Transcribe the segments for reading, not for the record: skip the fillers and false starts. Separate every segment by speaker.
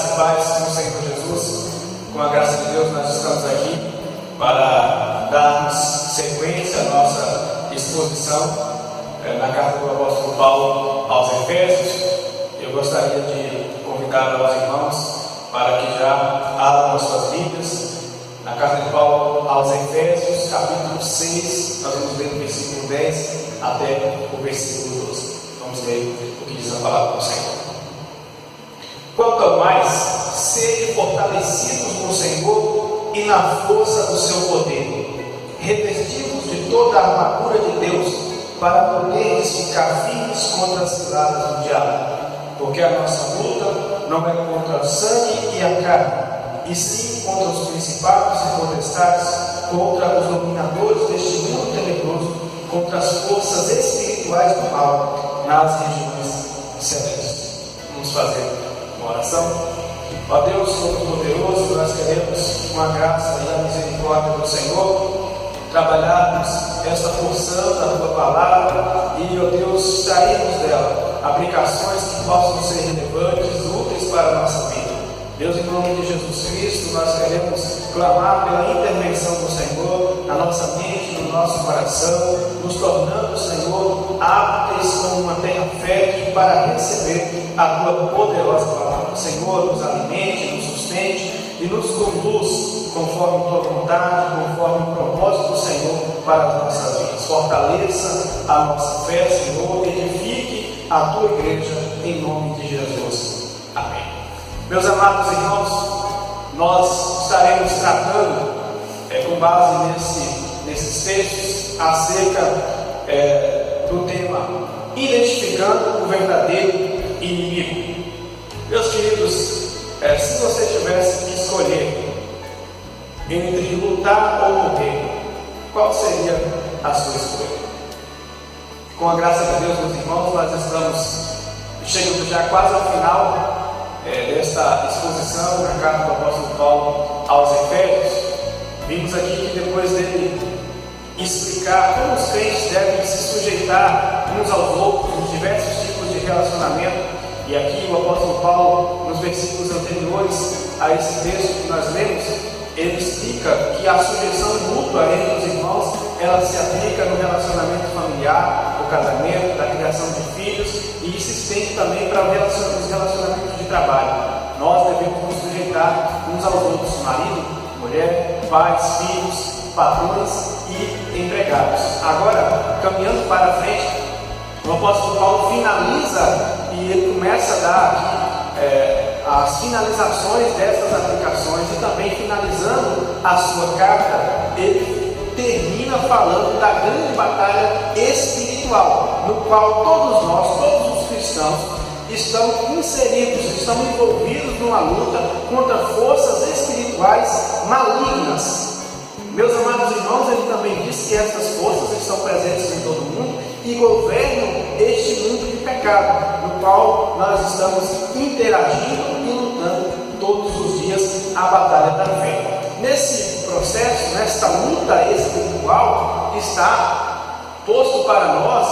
Speaker 1: Graça e paz no Senhor Jesus. Com a graça de Deus, nós estamos aqui para darmos sequência à nossa exposição na carta do apóstolo Paulo aos Efésios. Eu gostaria de convidar os irmãos para que já abram as suas Bíblias na carta de Paulo aos Efésios, capítulo 6. Nós vamos ler do versículo 10 até o versículo 12. Vamos ler o que diz a palavra do Senhor. Quanto ao mais, sede fortalecidos no Senhor e na força do seu poder, revestidos de toda a armadura de Deus, para poderes ficar firmes contra as ciladas do diabo. Porque a nossa luta não é contra o sangue e a carne, e sim contra os principados e potestades, contra os dominadores deste mundo tenebroso, contra as forças espirituais do mal nas regiões celestes. Vamos fazer uma oração. Ó Deus Todo-Poderoso, nós queremos, com a graça e a misericórdia do Senhor, trabalharmos esta porção da Tua Palavra e, ó Deus, extrairmos dela aplicações que possam ser relevantes, úteis para a nossa vida. Deus, em nome de Jesus Cristo, nós queremos clamar pela intervenção do Senhor na nossa mente, no nosso coração, nos tornando, Senhor, aptos como uma terra fértil para receber a Tua poderosa palavra. Senhor, nos alimente, nos sustente e nos conduz conforme a Tua vontade, conforme o propósito do Senhor para as nossas vidas. Fortaleça a nossa fé, Senhor, edifique a Tua igreja em nome de Jesus. Amém. Meus amados irmãos, nós estaremos tratando, com base nesses textos, acerca do tema identificando o verdadeiro inimigo. Meus queridos, se você tivesse que escolher entre lutar ou morrer, qual seria a sua escolha? Com a graça de Deus, meus irmãos, nós estamos chegando já quase ao final desta exposição na carta do apóstolo Paulo aos Efésios. Vimos aqui que depois dele explicar como os crentes devem se sujeitar uns aos outros nos diversos tipos de relacionamento, e aqui o apóstolo Paulo, nos versículos anteriores a esse texto que nós lemos, ele explica que a sujeição mútua entre os irmãos, ela se aplica no relacionamento familiar, no casamento, na criação de filhos, e isso se estende também para os relacionamentos de trabalho. Nós devemos nos sujeitar uns aos outros, marido, mulher, pais, filhos, patrões e empregados. Agora, caminhando para frente, o apóstolo Paulo finaliza e ele começa a dar aqui as finalizações dessas aplicações, e também finalizando a sua carta, ele termina falando da grande batalha espiritual, no qual todos nós, todos os cristãos, estão inseridos, estão envolvidos numa luta contra forças espirituais malignas. Meus amados irmãos, ele também diz que essas forças estão presentes em todo mundo e governam este mundo de pecado, no qual nós estamos interagindo e lutando todos os dias a batalha da fé. Nesse processo, nesta luta espiritual, está posto para nós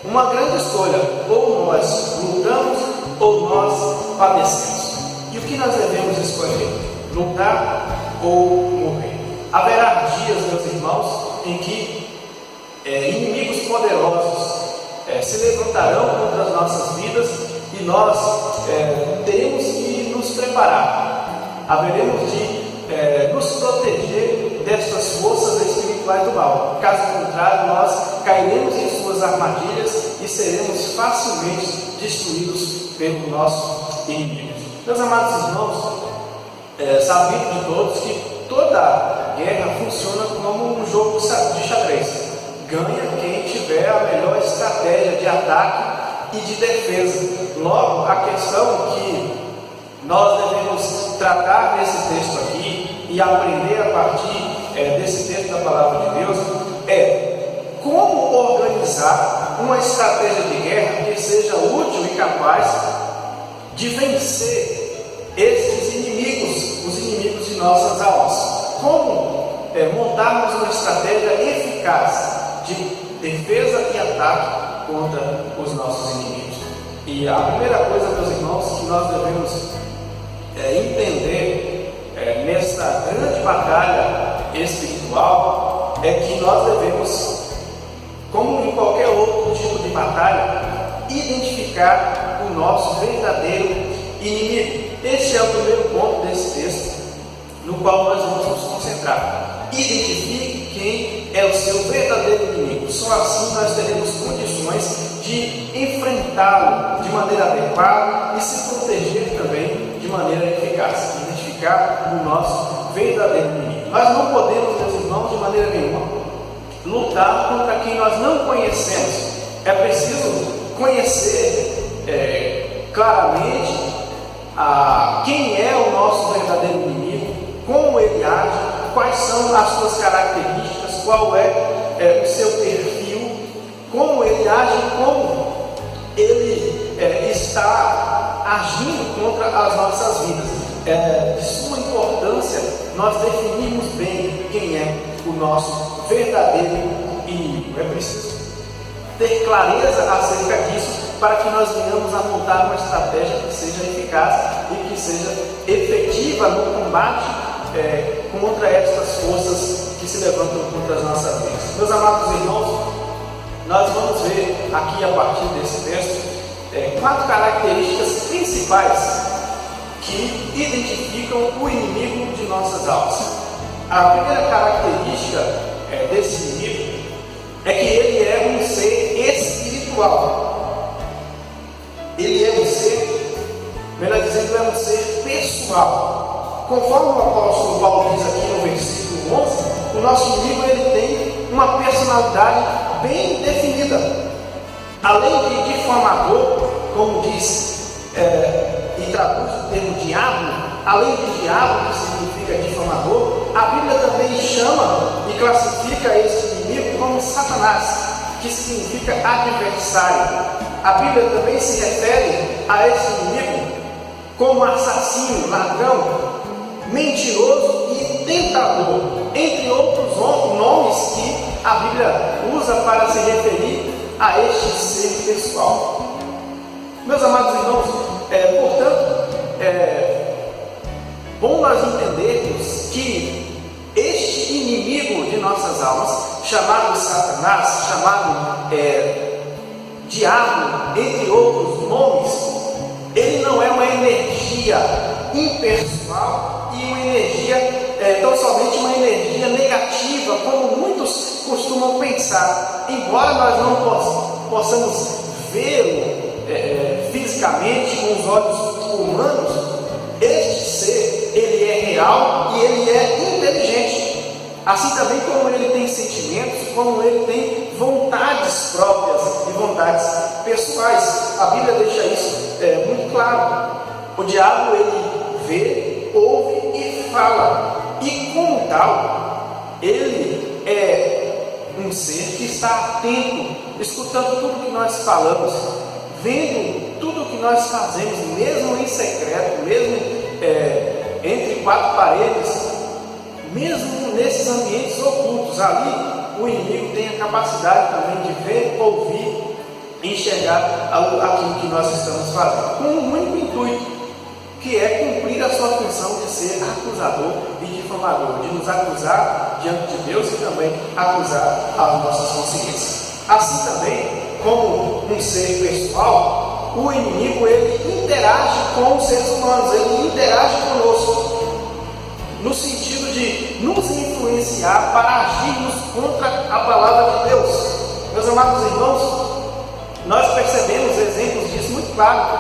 Speaker 1: uma grande escolha: ou nós lutamos ou nós padecemos. E o que nós devemos escolher? Lutar ou morrer? Haverá dias, meus irmãos, em que inimigos poderosos se levantarão contra as nossas vidas e nós teremos que nos preparar. Haveremos de nos proteger destas forças espirituais do mal. Caso contrário, nós cairemos em suas armadilhas e seremos facilmente destruídos pelo nosso inimigo. Meus amados irmãos, sabido de todos que toda guerra funciona como um jogo de xadrez. Ganha quem tiver a melhor estratégia de ataque e de defesa. Logo, a questão que nós devemos tratar nesse texto aqui e aprender a partir desse texto da Palavra de Deus é como organizar uma estratégia de guerra que seja útil e capaz de vencer esses inimigos, os inimigos de nossas almas. Como montarmos uma estratégia eficaz de defesa e ataque contra os nossos inimigos. E a primeira coisa, meus irmãos, que nós devemos entender nesta grande batalha espiritual é que nós devemos, como em qualquer outro tipo de batalha, identificar o nosso verdadeiro inimigo. Este é o primeiro ponto desse texto, no qual nós vamos nos concentrar. Identifique quem é o seu verdadeiro inimigo. Só assim nós teremos condições de enfrentá-lo de maneira adequada e se proteger também de maneira eficaz. Identificar o nosso verdadeiro inimigo. Nós não podemos, meus irmãos, de maneira nenhuma, lutar contra quem nós não conhecemos. É preciso conhecer claramente quem é o nosso verdadeiro inimigo, como ele age, quais são as suas características, qual é o seu perfil, como ele age, como ele está agindo contra as nossas vidas. De suma importância nós definirmos bem quem é o nosso verdadeiro inimigo. É preciso ter clareza acerca disso para que nós venhamos a montar uma estratégia que seja eficaz e que seja efetiva no combate contra estas forças que se levantam contra as nossas vidas. Meus amados irmãos, nós vamos ver aqui a partir desse texto 4 características principais que identificam o inimigo de nossas almas. A primeira característica desse inimigo é que ele é um ser espiritual. Ele é um ser, melhor dizendo, é um ser pessoal. Conforme o apóstolo Paulo diz aqui no versículo 11, o nosso inimigo ele tem uma personalidade bem definida. Além de difamador, como diz e traduz o termo diabo, além de diabo, que significa difamador, a Bíblia também chama e classifica esse inimigo como Satanás, que significa adversário. A Bíblia também se refere a esse inimigo como assassino, ladrão, mentiroso e tentador, entre outros nomes que a Bíblia usa para se referir a este ser pessoal. Meus amados irmãos, portanto, bom nós entendermos que este inimigo de nossas almas, chamado Satanás, chamado diabo, entre outros nomes, ele não é uma energia impessoal e uma energia, tão somente uma energia negativa, como muitos costumam pensar. Embora nós não possamos vê-lo fisicamente com os olhos humanos, este ser, ele é real e ele é inteligente. Assim também como ele tem sentimentos, como ele tem vontades próprias e vontades pessoais. A Bíblia deixa isso muito claro. O diabo, ele vê, ouve e fala. E como tal, ele é um ser que está atento, escutando tudo que nós falamos, vendo tudo que nós fazemos, mesmo em secreto, mesmo entre 4 paredes, mesmo nesses ambientes ocultos. Ali o inimigo tem a capacidade também de ver, ouvir, enxergar aquilo que nós estamos fazendo, com um único intuito, que é cumprir a sua função de ser acusador e difamador, de nos acusar diante de Deus e também acusar as nossas consciências. Assim também, como um ser pessoal, o inimigo ele interage com os seres humanos, ele interage conosco, no sentido de nos influenciar para agirmos contra a palavra de Deus. Meus amados irmãos, nós percebemos exemplos disso muito claro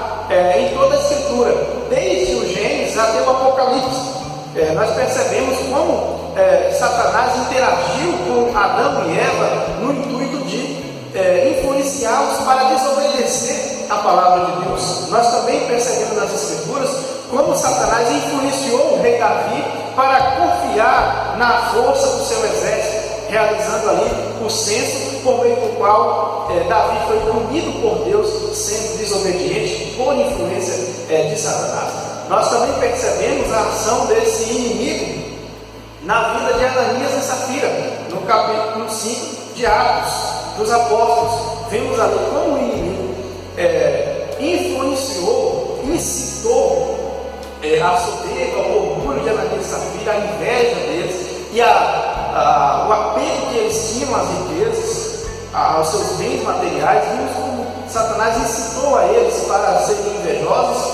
Speaker 1: em toda a Escritura, desde o Gênesis até o Apocalipse. Nós percebemos como Satanás interagiu com Adão e Eva no intuito de influenciá-los para desobedecer a palavra de Deus. Nós também percebemos nas Escrituras como Satanás influenciou o rei Davi para confiar na força do seu exército, realizando ali o censo por meio do qual Davi foi punido por Deus, sendo desobediente por influência de Satanás. Nós também percebemos a ação desse inimigo na vida de Ananias e Safira, no capítulo 5 de Atos dos Apóstolos. Vemos ali como o inimigo
Speaker 2: influenciou, incitou a soberba, o orgulho de Ananias e Safira, a inveja deles e o apego que eles tinham às riquezas, aos seus bens materiais. Vimos como Satanás incitou a eles para serem invejosos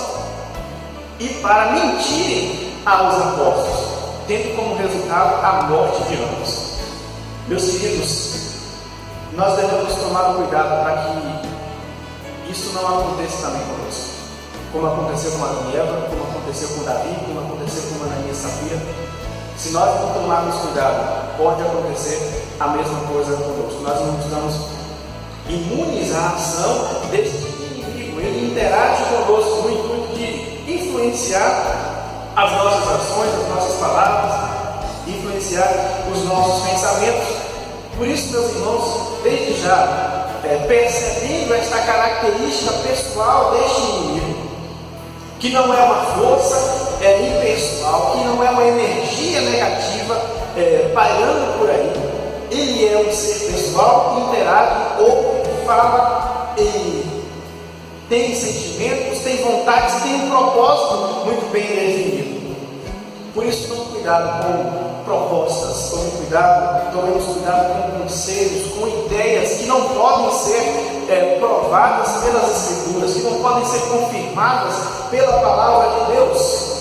Speaker 2: e para mentirem aos apóstolos, tendo como resultado a morte de ambos. Meus queridos, nós devemos tomar cuidado para que isso não aconteça também conosco, como aconteceu com Adão e Eva, como aconteceu com Davi, como aconteceu com Ananias e Safira. Se nós não tomarmos cuidado, pode acontecer a mesma coisa conosco. Nós não estamos imunes à ação deste inimigo. Ele interage conosco no intuito de influenciar as nossas ações, as nossas palavras, influenciar os nossos pensamentos. Por isso, meus irmãos, desde já, percebendo esta característica pessoal deste inimigo, que não é uma força impessoal, que não é uma energia negativa pairando por aí, ele é um ser pessoal que interage, ouve, fala, tem sentimentos, tem vontades, tem um propósito muito bem definido. Por isso, tome cuidado com propostas, tomemos cuidado com conselhos, com ideias que não podem ser provadas pelas Escrituras, que não podem ser confirmadas pela palavra de Deus.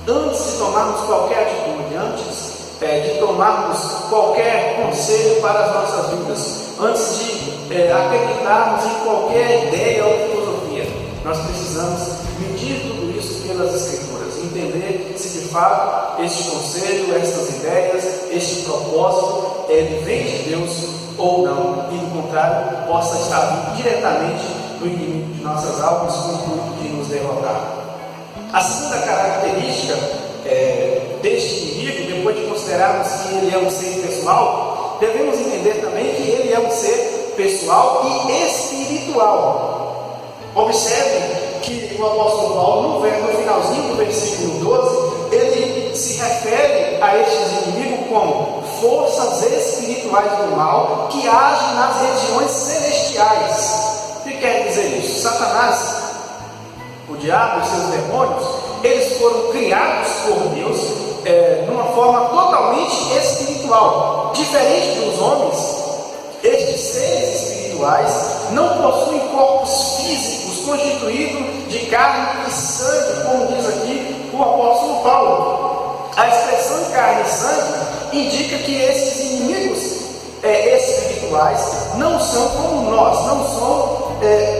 Speaker 2: Antes de tomarmos qualquer atitude, antes de tomarmos qualquer conselho para as nossas vidas, antes de acreditarmos em qualquer ideia ou filosofia, nós precisamos medir tudo isso pelas Escrituras, entender se de fato este conselho, estas ideias, este propósito, ele vem de Deus ou não, e do contrário, possa estar vindo diretamente do inimigo de nossas almas com o intuito de nos derrotar. A segunda característica deste inimigo, depois de considerarmos que ele é um ser pessoal, devemos entender também que ele é um ser pessoal e espiritual. Observe que o apóstolo Paulo, no finalzinho do versículo 12, ele se refere a estes inimigos como forças espirituais do mal que agem nas regiões celestiais. O que quer dizer isso? Satanás, o diabo e seus demônios, eles foram criados por Deus de uma forma totalmente espiritual. Diferente dos homens, estes seres espirituais não possuem corpos físicos constituídos de carne e sangue, como diz aqui o apóstolo Paulo. A expressão carne e sangue indica que esses inimigos espirituais não são como nós, não são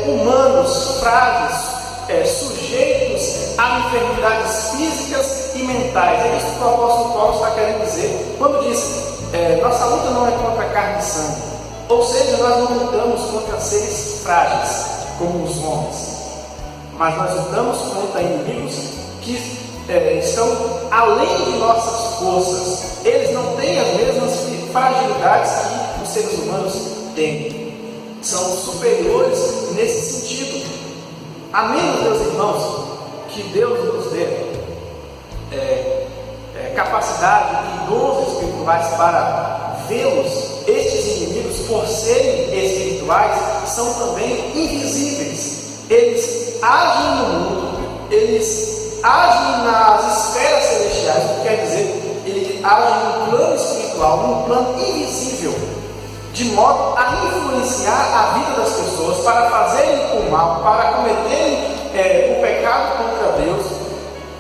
Speaker 2: humanos, frágeis, sujeitos a enfermidades físicas e mentais. É isso que o apóstolo Paulo está querendo dizer quando diz nossa luta não é contra carne e sangue, ou seja, nós não lutamos contra seres frágeis como os homens, mas nós lutamos contra inimigos que estão além de nossas forças. Eles não têm as mesmas fragilidades que os seres humanos têm, são superiores nesse sentido. A menos, meus irmãos, que Deus nos dê capacidade e dons espirituais para vê-los, estes inimigos, por serem espirituais, são também invisíveis. Eles agem no mundo, eles agem nas esferas celestiais, o que quer dizer, eles agem no plano espiritual, num plano invisível, de modo a influenciar a vida das pessoas, para fazerem o mal, para cometerem o pecado contra Deus,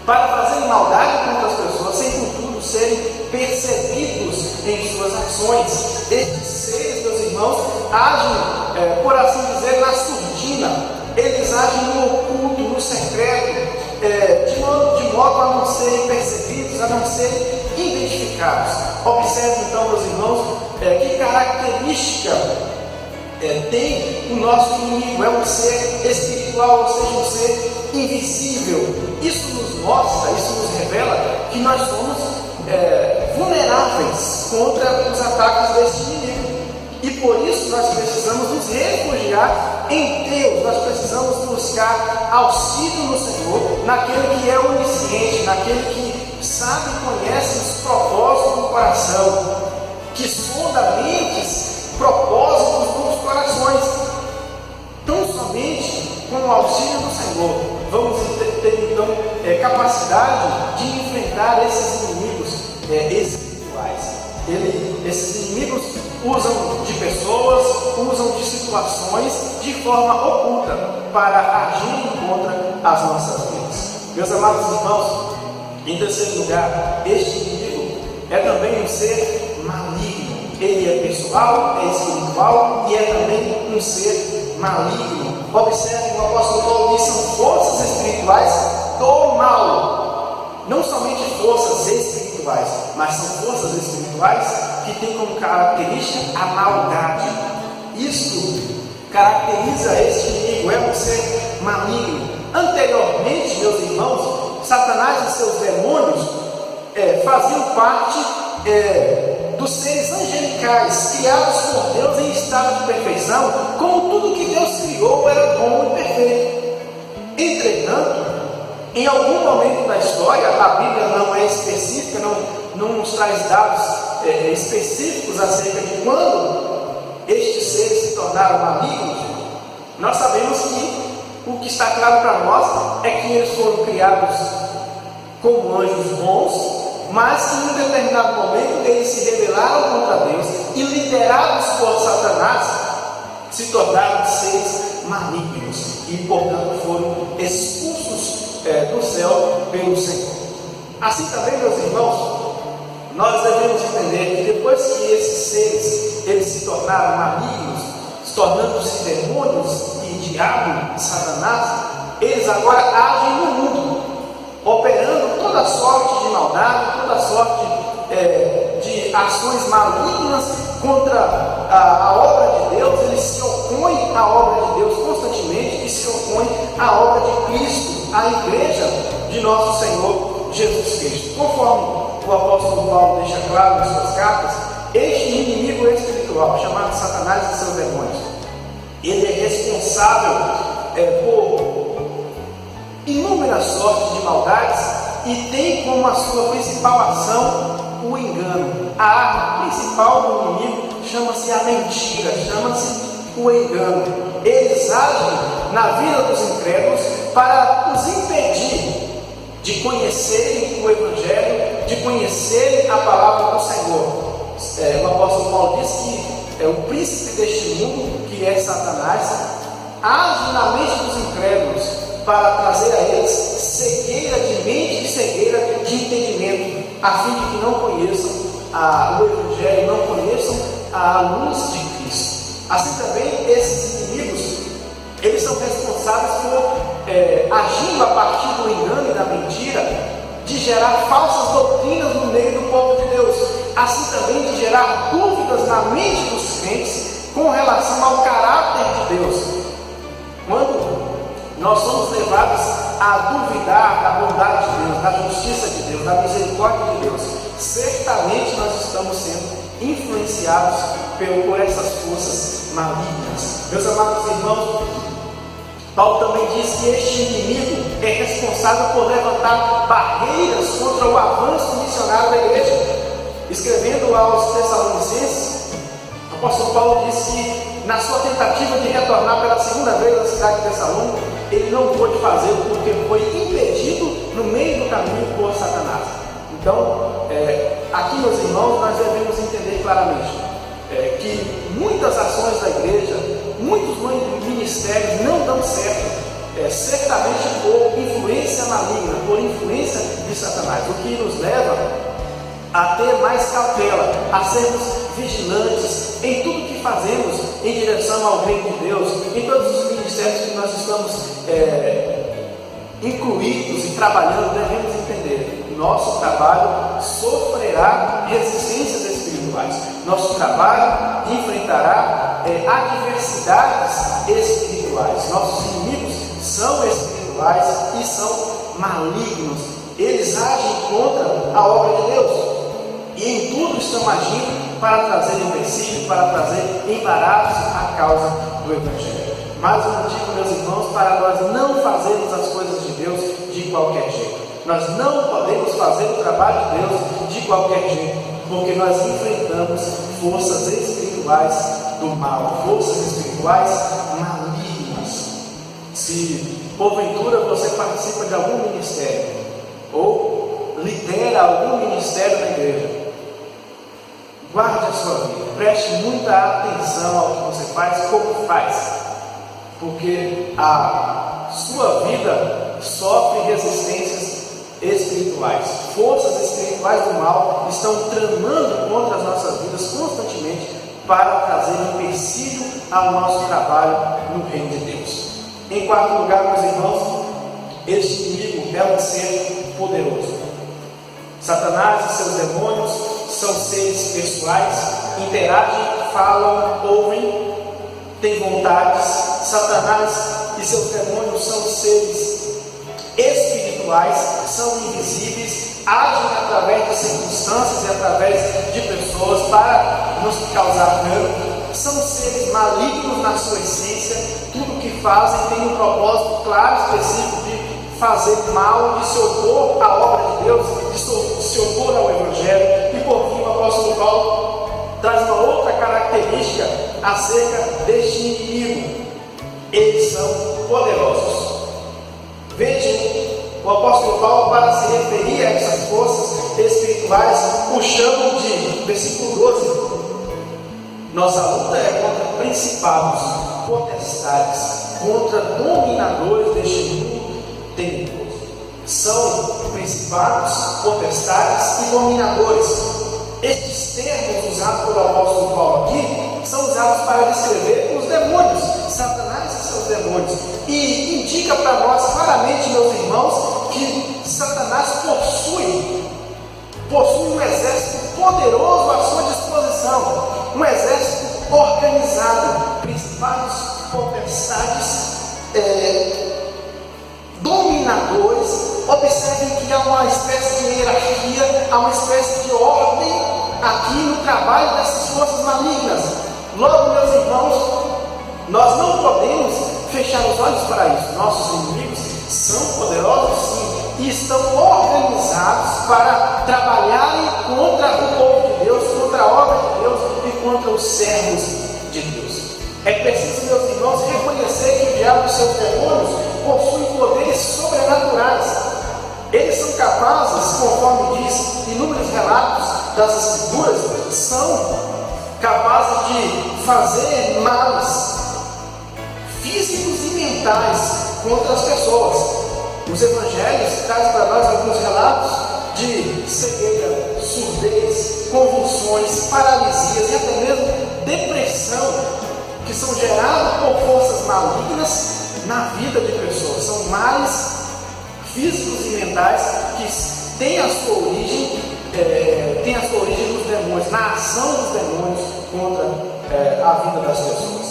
Speaker 2: para fazerem maldade contra as pessoas, sem contudo serem percebidos em suas ações. Estes seres, meus irmãos, agem, por assim dizer, na surdina. Eles agem no oculto, no secreto, de modo a não serem percebidos, a não serem identificados. Observe então, meus irmãos, que característica tem o nosso inimigo. É um ser espiritual, ou seja, um ser invisível. Isso nos mostra, isso nos revela que nós somos vulneráveis contra os ataques deste inimigo. E por isso nós precisamos nos refugiar em Deus, nós precisamos buscar auxílio no Senhor, naquele que é onisciente, naquele que sabe e conhece os propósitos do coração, que sonda mentes, propósitos dos corações. Tão somente com com o auxílio do Senhor, vamos ter então capacidade de enfrentar esses inimigos espirituais. Esses inimigos usam de pessoas, usam de situações de forma oculta para agir contra as nossas vidas. Meus amados irmãos, em terceiro lugar, este inimigo é também um ser maligno. Ele é pessoal, é espiritual e é também um ser maligno. Observe, o apóstolo Paulo diz: são forças espirituais do mal. Não somente forças espirituais, mas são forças espirituais que têm como característica a maldade. Isso caracteriza este inimigo, é um ser maligno. Anteriormente, meus irmãos, Satanás e seus demônios faziam parte dos seres angelicais, criados por Deus em estado de perfeição, como tudo que Deus criou era bom e perfeito. Entretanto, em algum momento da história, a Bíblia não é específica, não nos traz dados específicos acerca de quando estes seres se tornaram malignos. Nós sabemos que o que está claro para nós é que eles foram criados como anjos bons, mas que em um determinado momento eles se rebelaram contra Deus e, liderados por Satanás, se tornaram seres malignos e, portanto, foram expulsos do céu pelo Senhor. Assim também, meus irmãos, nós devemos entender que depois que esses seres eles se tornaram malignos, se tornando-se demônios e diabo, Satanás, eles agora agem no mundo, operando toda sorte de maldade, toda sorte de ações malignas contra a obra de Deus. Eles se opõem à obra de Deus constantemente e se opõem à obra de Cristo, à igreja de nosso Senhor Jesus Cristo. Conforme o apóstolo Paulo deixa claro nas suas cartas, este inimigo espiritual, chamado Satanás e seus demônios, ele é responsável por inúmeras sortes de maldades e tem como a sua principal ação o engano. A arma principal do inimigo chama-se a mentira, chama-se o engano. Eles agem na vida dos incrédulos para os impedir de conhecerem o Evangelho, de conhecerem a palavra do Senhor. O apóstolo Paulo diz que o príncipe deste mundo, que é Satanás, age na mente dos incrédulos para trazer a eles cegueira de mente e cegueira de entendimento, a fim de que não conheçam o Evangelho, não conheçam a luz de Cristo. Assim também, esses inimigos, eles são responsáveis por, agindo a partir do engano e da mentira, de gerar falsas doutrinas no meio do povo de Deus, assim também de gerar dúvidas na mente dos crentes com relação ao caráter de Deus. Quando nós somos levados a duvidar da bondade de Deus, da justiça de Deus, da misericórdia de Deus, certamente nós estamos sendo influenciados por essas forças malignas. Meus amados irmãos, Paulo também diz que este inimigo é responsável por levantar barreiras contra o avanço missionário da igreja. Escrevendo aos Tessalonicenses, o apóstolo Paulo diz que na sua tentativa de retornar pela segunda vez à cidade de Tessalônica, ele não pôde fazê-lo porque foi impedido no meio do caminho por Satanás. Então, aqui, meus irmãos, nós devemos entender claramente que muitas ações da igreja, muitos ministérios não dão certo, certamente por influência maligna, por influência de Satanás, o que nos leva a ter mais cautela, a sermos vigilantes em tudo que fazemos em direção ao reino de Deus, em todos os ministérios que nós estamos incluídos e trabalhando. Devemos entender: nosso trabalho sofrerá resistências espirituais, nosso trabalho enfrentará adversidades espirituais. Nossos inimigos são espirituais e são malignos, eles agem contra a obra de Deus e em tudo estão agindo para trazer empecilho, para trazer embaraço à causa do Evangelho. Mais um motivo, meus irmãos, para nós não fazermos as coisas de Deus de qualquer jeito. Nós não podemos fazer o trabalho de Deus de qualquer jeito, porque nós enfrentamos forças espirituais do mal, forças espirituais malignas. Se porventura você participa de algum ministério ou lidera algum ministério na igreja, guarde a sua vida, preste muita atenção ao que você faz, como faz, porque a sua vida sofre resistências espirituais. Forças espirituais do mal estão tramando contra as nossas vidas constantemente para trazer empecilho ao nosso trabalho no reino de Deus. Em quarto lugar, meus irmãos, este inimigo é um ser poderoso. Satanás e seus demônios são seres pessoais, interagem, falam, ouvem, têm vontades. Satanás e seus demônios são seres espirituais, são invisíveis, agem através de circunstâncias e através de pessoas para nos causar dano. São seres malignos na sua essência. Tudo que fazem tem um propósito claro, específico de fazer mal, de se opor à obra de Deus, de se opor ao Evangelho. E por fim, o apóstolo Paulo traz uma outra característica acerca deste inimigo: eles são poderosos. Vejam, o apóstolo Paulo, para se referir a essas forças espirituais, o chamam de, versículo 12, nossa luta é contra principados, potestades, contra dominadores deste mundo tenebroso. São principados, potestades e dominadores. Estes termos usados pelo apóstolo Paulo aqui são usados para descrever os demônios, Satanás e seus demônios. E indica para nós claramente, meus irmãos, que Satanás possui um exército poderoso à sua disposição, um exército organizado, principados, potestades, dominadores. Observem que há uma espécie de hierarquia, há uma espécie de ordem aqui no trabalho dessas forças malignas. Logo, meus irmãos, nós não podemos fechar os olhos para isso. Nossos inimigos são poderosos, sim, e estão organizados para trabalharem contra o povo de Deus, contra a obra de Deus e contra os servos de Deus. É preciso, meus irmãos, reconhecer que o diabo e seus demônios possuem poderes sobrenaturais. Eles são capazes, conforme diz inúmeros relatos das Escrituras, são capazes de fazer males físicos e mentais contra as pessoas. Os evangelhos trazem para nós alguns relatos de cegueira, surdez, convulsões, paralisias e até mesmo depressão, que são gerados por forças malignas na vida de pessoas. São males físicos e mentais que têm a sua origem, nos demônios, na ação dos demônios contra a vida das pessoas,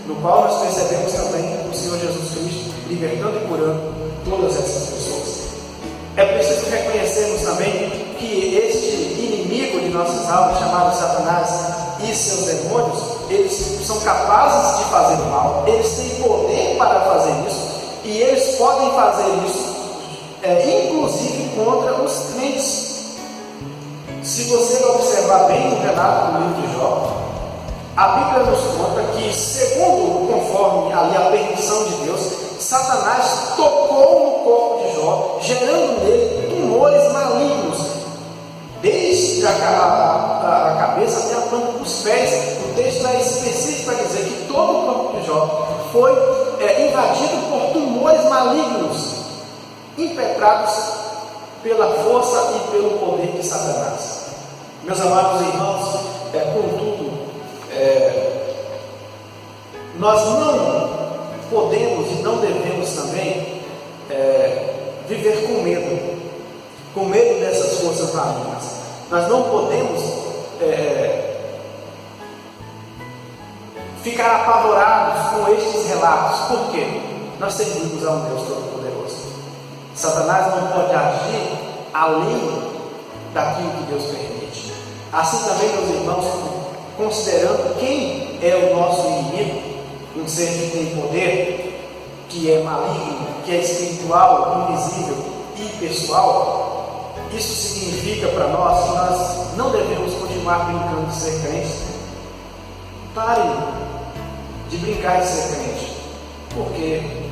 Speaker 2: no qual nós percebemos também o Senhor Jesus Cristo libertando e curando todas essas pessoas. É preciso reconhecermos também que este inimigo de nossas almas, chamado Satanás e seus demônios, eles são capazes de fazer mal, eles têm poder para fazer isso, e eles podem fazer isso, inclusive contra os crentes. Se você observar bem o relato do livro de Jó, a Bíblia nos conta que, segundo, conforme ali a permissão de Deus, Satanás tocou no corpo de Jó, gerando nele tumores malignos, desde a cabeça até a planta dos pés. O texto é específico para dizer que todo o corpo de Jó foi invadido por tumores malignos, impetrados pela força e pelo poder de Satanás. Meus amados irmãos, contudo, nós não podemos e não devemos também viver com medo dessas forças malignas. Nós não podemos ficar apavorados com estes relatos. Por quê? Nós servimos a um Deus Todo-Poderoso. Satanás não pode agir além daquilo que Deus permite. Assim também, meus irmãos, considerando quem é o nosso inimigo, um ser que tem poder, que é maligno, que é espiritual, invisível e pessoal, isso significa para nós que nós não devemos continuar brincando de ser crentes. Parem de brincar de ser crente, porque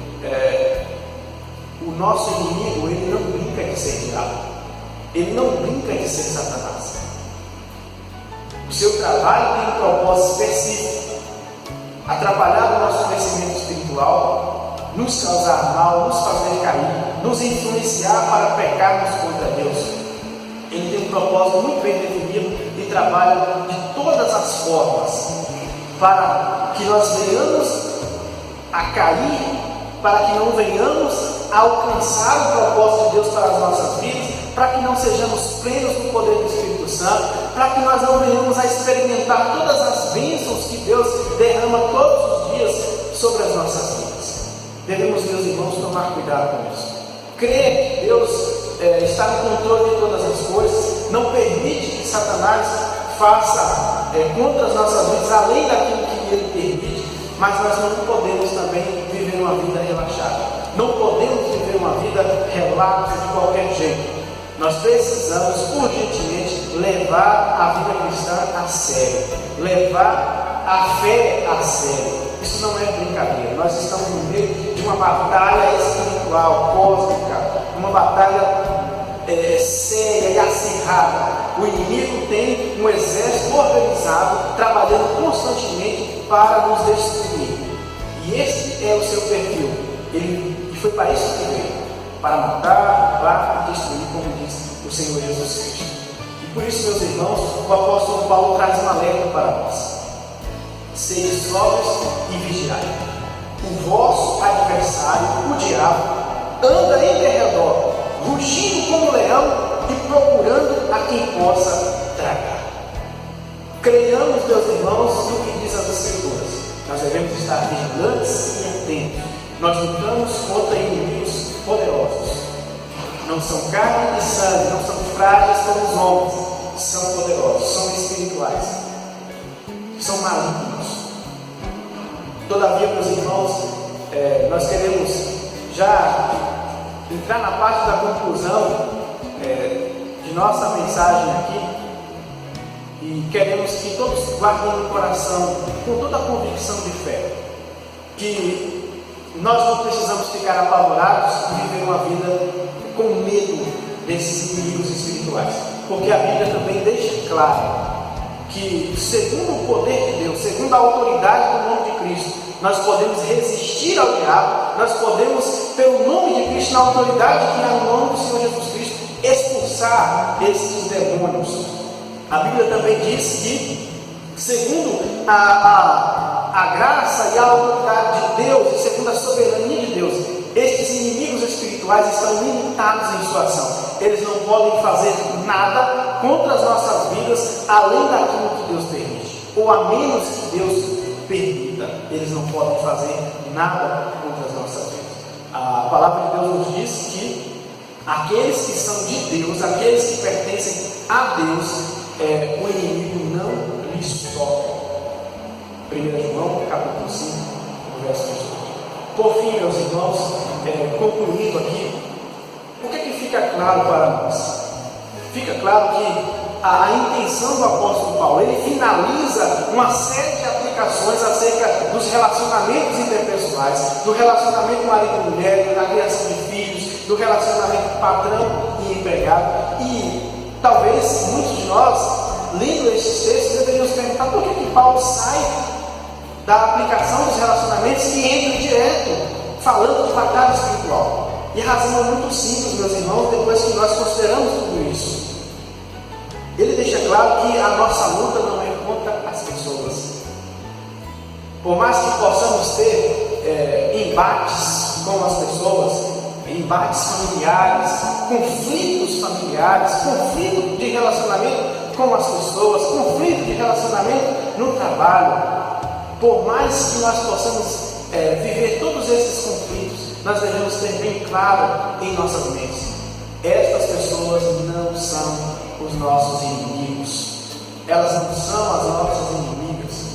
Speaker 2: o nosso inimigo, ele não brinca de ser diabo, ele não brinca de ser Satanás. O seu trabalho tem um propósito específico: atrapalhar o nosso crescimento espiritual, nos causar mal, nos fazer cair, nos influenciar para pecarmos contra Deus. Ele tem um propósito muito bem definido e trabalha de todas as formas para que nós venhamos a cair, para que não venhamos a alcançar o propósito de Deus para as nossas vidas, para que não sejamos plenos do poder do Espírito Santo, para que nós não venhamos a experimentar todas as bênçãos que Deus derrama todos os dias sobre as nossas vidas. Devemos, meus irmãos, tomar cuidado com isso. Crer que Deus está no controle de todas as coisas, não permite que Satanás faça contra as nossas vidas além daquilo que ele permite, mas nós não podemos também viver uma vida relaxada, não podemos viver uma vida relaxa de qualquer jeito. Nós precisamos urgentemente levar a vida cristã a sério, levar a fé a sério. Isso não é brincadeira. Nós estamos no meio de uma batalha espiritual, cósmica, uma batalha séria e acirrada. O inimigo tem um exército organizado, trabalhando constantemente para nos destruir. E esse é o seu perfil. Ele foi para isso que veio, para matar, roubar e destruir, como diz o Senhor Jesus Cristo. E por isso, meus irmãos, o apóstolo Paulo traz um alerta para nós: sede sóbrios e vigiai. O vosso adversário, o diabo, anda em derredor, rugindo como leão e procurando a quem possa tragar. Creiamos, meus irmãos, no que diz as Escrituras. Nós devemos estar vigilantes e atentos. Nós lutamos contra inimigos poderosos. Não são carne e sangue, não são frágeis como os homens. São poderosos, são espirituais, são malignos. Todavia, meus irmãos, nós queremos já entrar na parte da conclusão de nossa mensagem aqui, e queremos que todos guardem no coração, com toda a convicção de fé, que nós não precisamos ficar apavorados e viver uma vida com medo desses inimigos espirituais, porque a Bíblia também deixa claro que, segundo o poder de Deus, segundo a autoridade do nome de Cristo, nós podemos resistir ao diabo, nós podemos, pelo nome de Cristo, na autoridade que é o nome do Senhor Jesus Cristo, expulsar esses demônios. A Bíblia também diz que, segundo a graça e a autoridade de Deus, e segundo a soberania de Deus, estes inimigos espirituais estão limitados em sua ação. Eles não podem fazer nada contra as nossas vidas, além daquilo que Deus permite, ou a menos que Deus permita. Eles não podem fazer nada contra as nossas vidas. A palavra de Deus nos diz que aqueles que são de Deus, aqueles que pertencem a Deus, o inimigo não lhes toca. 1 João, capítulo 5, verso 18. Por fim, meus irmãos, concluindo aqui, o que fica claro para nós? Fica claro que a intenção do apóstolo Paulo, ele finaliza uma série de aplicações acerca dos relacionamentos interpessoais, do relacionamento marido e mulher, da criação de filhos, do relacionamento patrão e empregado. E talvez muitos de nós, lendo esses textos, deveríamos perguntar por que Paulo sai da aplicação dos relacionamentos e entra direto falando de batalha espiritual. E a razão é muito simples, meus irmãos, depois que nós consideramos tudo isso. Ele deixa claro que a nossa luta não é contra as pessoas. Por mais que possamos ter embates com as pessoas, embates familiares, conflito de relacionamento com as pessoas, conflito de relacionamento no trabalho, por mais que nós possamos viver todos esses conflitos, nós devemos ter bem claro em nossas mentes: estas pessoas não são os nossos inimigos, elas não são as nossas inimigas.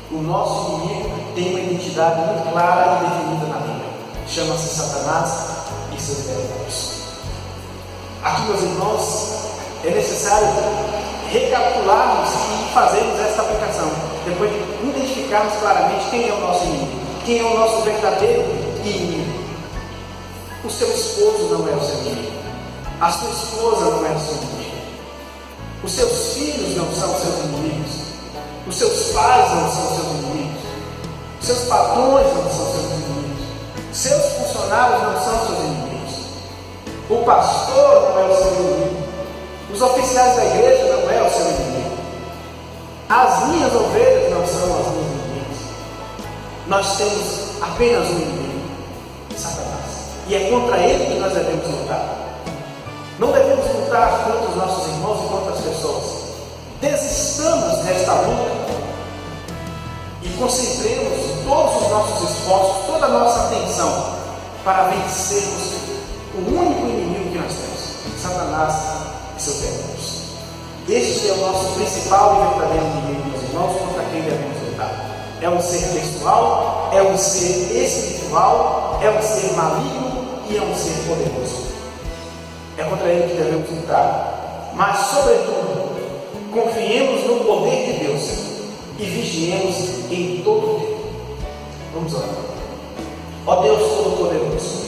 Speaker 2: O nosso inimigo tem uma identidade muito clara e definida na Bíblia: chama-se Satanás e seus demônios. Aqui, meus irmãos, é necessário recapitularmos e fazermos esta aplicação, depois de identificarmos claramente quem é o nosso inimigo, quem é o nosso verdadeiro inimigo. e inimigo. O seu esposo não é o seu inimigo. A sua esposa não é o seu inimigo. Os seus filhos não são seus inimigos. Os seus pais não são seus inimigos. Os seus patrões não são seus inimigos. Seus funcionários não são seus inimigos. O pastor não é o seu inimigo. Os oficiais da igreja não é o seu inimigo. As minhas ovelhas não são as minhas inimigas. Nós temos apenas um inimigo, Satanás. E é contra ele que nós devemos lutar. Não devemos lutar contra os nossos irmãos e contra as pessoas. Desistamos desta luta e concentremos todos os nossos esforços, toda a nossa atenção para vencermos o único inimigo que nós temos, Satanás e seus demônios. Este é o nosso principal e verdadeiro inimigo, meus irmãos, contra quem devemos lutar. É um ser pessoal, é um ser espiritual, é um ser maligno e é um ser poderoso. É contra ele que devemos lutar. Mas, sobretudo, confiemos no poder de Deus e vigiemos em todo o tempo. Vamos orar. Ó Deus Todo-Poderoso,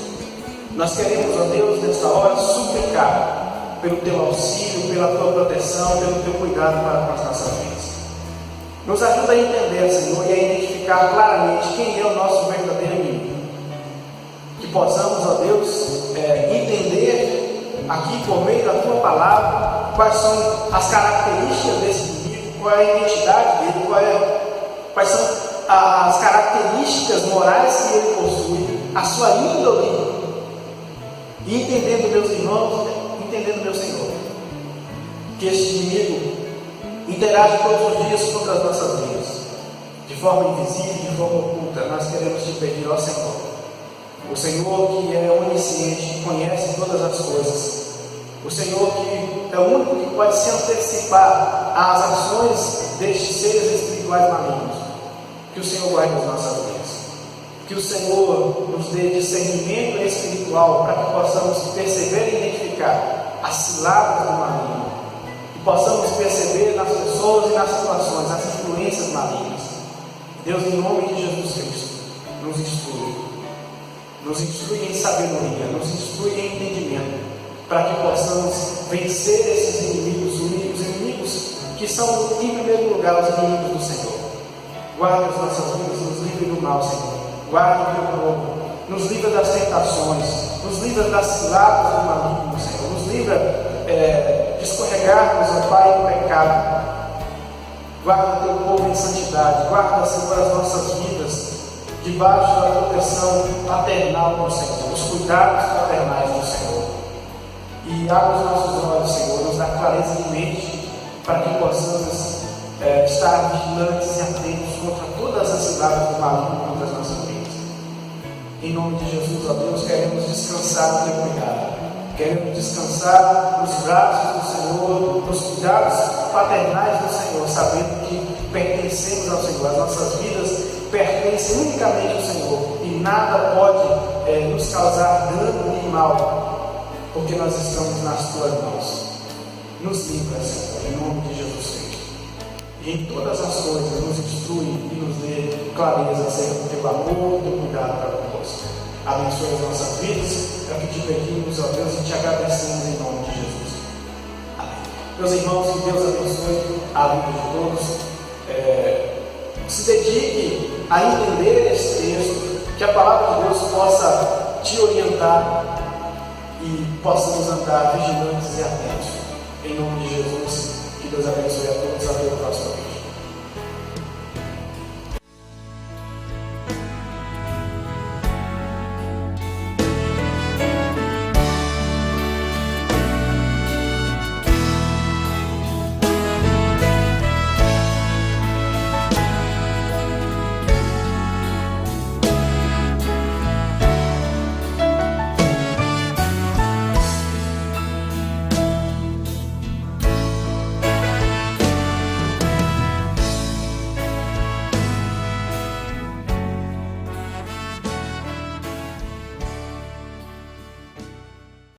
Speaker 2: nós queremos, ó Deus, nesta hora, suplicar pelo teu auxílio, pela tua proteção, pelo teu cuidado para com as nossas vidas. Nos ajuda a entender, Senhor, e a identificar claramente quem é o nosso verdadeiro inimigo. Que possamos, ó Deus, entender aqui por meio da tua palavra quais são as características desse inimigo, qual é a identidade dele, quais são as características morais que ele possui, a sua índole. E entendendo, meus irmãos, entendendo, meu Senhor, que este inimigo interage todos os dias contra as nossas vidas, de forma invisível, de forma oculta. Nós queremos te pedir, ó Senhor, o Senhor que é onisciente, que conhece todas as coisas, o Senhor que é o único que pode se antecipar às ações destes seres espirituais malignos, que o Senhor guarde as nossas vidas, que o Senhor nos dê discernimento espiritual para que possamos perceber e identificar as ciladas do maligno, que possamos perceber nas pessoas e nas situações as influências malignas. Deus, em nome de Jesus Cristo, nos instrui em sabedoria, nos instrui em entendimento, para que possamos vencer esses inimigos, os inimigos que são, em primeiro lugar, os inimigos do Senhor. Guarda as nossas vidas, nos livre do mal, Senhor. Guarda o teu povo, nos livra das tentações, nos livra das ciladas do maligno, Senhor. Nos livra de escorregarmos, ó Pai, no pecado. Guarda o teu povo em santidade. Guarda, Senhor, as nossas vidas debaixo da proteção paternal do Senhor, dos cuidados paternais do Senhor. E abre os nossos olhos, Senhor, nos dá clareza de mente, para que possamos estar vigilantes e atentos contra todas as ciladas do maligno contra as nossas vidas. Em nome de Jesus, ó Deus, queremos descansar no teu cuidado, queremos descansar nos braços do Senhor, nos cuidados paternais do Senhor, sabendo que pertencemos ao Senhor, as nossas vidas pertencem unicamente ao Senhor e nada pode nos causar dano nem mal, porque nós estamos nas tuas mãos. Nos livra, Senhor, em nome de Jesus Cristo. E em todas as coisas nos instrui e nos dê clareza acerca do teu amor, do teu cuidado para conosco. Abençoe as nossas vidas, é o que te pedimos, ó Deus, e te agradecemos em nome de Jesus. Amém. Meus irmãos, que Deus abençoe a vida de todos. Se dedique a entender esse texto, que a palavra de Deus possa te orientar e possamos andar vigilantes e atentos. Em nome de Jesus, que Deus abençoe a todos. Até o próximo vídeo.